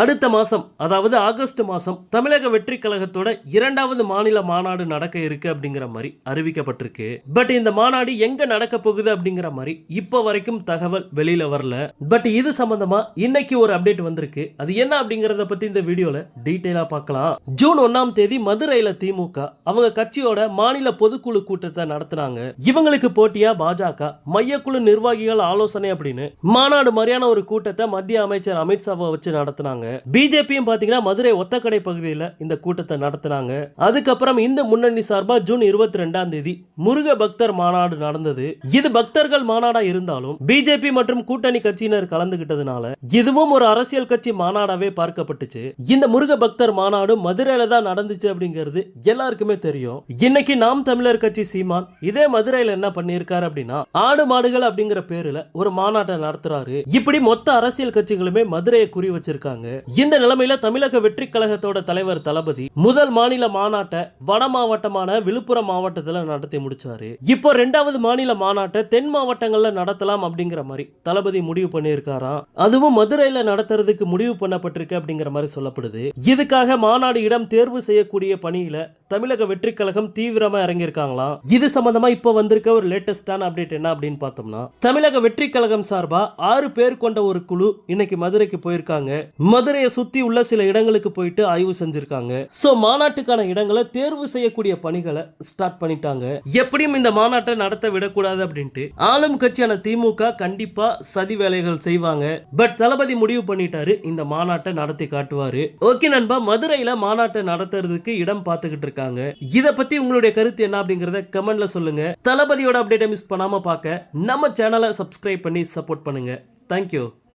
அடுத்த மாசம் அதாவது ஆகஸ்ட் மாசம் தமிழக வெற்றி கழகத்தோட 2வது மாநில மாநாடு நடக்க இருக்கு அப்படிங்கிற மாதிரி அறிவிக்கப்பட்டிருக்கு. பட் இந்த மாநாடு எங்க நடக்க போகுது அப்படிங்கிற மாதிரி இப்ப வரைக்கும் தகவல் வெளியில வரல. பட் இது சம்பந்தமா இன்னைக்கு ஒரு அப்டேட் வந்திருக்கு. அது என்ன அப்படிங்கறத பத்தி இந்த வீடியோல டீடைலா பார்க்கலாம். ஜூன் 1ஆம் தேதி மதுரையில திமுக அவங்க கட்சியோட மாநில பொதுக்குழு கூட்டத்தை நடத்தினாங்க. இவங்களுக்கு போட்டியா பாஜக மையக்குழு நிர்வாகிகள் ஆலோசனை அப்படின்னு மாநாடு மாதிரியான ஒரு கூட்டத்தை மத்திய அமைச்சர் அமித்ஷாவை வச்சு நடத்தினாங்க. பிஜேபியும் பாத்தீங்கன்னா மதுரை ஒத்தக்கடை பகுதியில் இந்த கூட்டத்தை நடத்தினாங்க. அதுக்கப்புறம் இந்த முன்னணி சார்பா ஜூன் 22ஆம் தேதி முருக பக்தர் மாநாடு நடந்தது. இது பக்தர்கள் மாநாடா இருந்தாலும் பிஜேபி மற்றும் கூட்டணி கட்சியினர் கலந்துகிட்டதுனால இதுவும் ஒரு அரசியல் கட்சி மாநாடாவே பார்க்கப்பட்டுச்சு. இந்த முருக பக்தர் மாநாடு மதுரையில தான் நடந்துச்சு அப்படிங்கிறது எல்லாருக்குமே தெரியும். இன்னைக்கு நாம் தமிழர் கட்சி சீமான் இதே மதுரையில என்ன பண்ணியிருக்காரு அப்படின்னா ஆடு மாடுகள் அப்படிங்கிற பேருல ஒரு மாநாட்டை நடத்துறாரு. இப்படி மொத்த அரசியல் கட்சிகளுமே மதுரையை குறி வச்சிருக்காங்க. இந்த நிலைமையில தமிழக வெற்றி கழகத்தோட தலைவர் தளபதி முதல் மாநில மாநாட்டை வட மாவட்டமான விழுப்புரம் மாவட்டத்தில் நடத்தி முடிச்சாரு. இப்போ 2வது மாநில மாநாட்டை தென் மாவட்டங்கள்ல நடத்தலாம் அப்படிங்கிற மாதிரி தளபதி முடிவு பண்ணியிருக்காராம். அதுவும் மதுரையில நடத்துறதுக்கு முடிவு பண்ணப்பட்டிருக்கு அப்படிங்கிற மாதிரி சொல்லப்படுது. இதுக்காக மாநாடு இடம் தேர்வு செய்யக்கூடிய பணியில தமிழக வெற்றி கழகம் தீவிரமா இறங்கியிருக்காங்களாம். இது சம்பந்தமா இப்போ வந்திருக்க ஒரு லேட்டஸ்டான அப்டேட் என்ன அப்படின்னு பார்த்தோம்னா தமிழக வெற்றி கழகம் சார்பா 6 பேர் கொண்ட ஒரு குழு இன்னைக்கு மதுரைக்கு போயிருக்காங்க. மதுரையை சுத்தி உள்ள சில இடங்களுக்கு போயிட்டு ஆய்வு செஞ்சிருக்காங்க. சோ மாநாட்டுக்கான இடங்களை தேர்வு செய்யக்கூடிய பணிகளை ஸ்டார்ட் பண்ணிட்டாங்க. எப்படியும் இந்த மாநாட்டை நடத்த விடக்கூடாது அப்படின்ட்டு ஆளும் கட்சியான திமுக கண்டிப்பா சதி வேலைகள் செய்வாங்க. பட் தளபதி முடிவு பண்ணிட்டாரு இந்த மாநாட்டை நடத்தி காட்டுவாரு. ஓகே நண்பா, மதுரையில மாநாட்டை நடத்துறதுக்கு இடம் பார்த்துக்கிட்டு இருக்காங்க. இத பத்தி உங்களுடைய கருத்து என்ன அப்படிங்கறத கமெண்ட்ல சொல்லுங்க. தளபதியோட அப்டேட்டை மிஸ் பண்ணாம பார்க்க நம்ம சேனலை சப்ஸ்கிரைப் பண்ணி சப்போர்ட் பண்ணுங்க. தேங்க்யூ.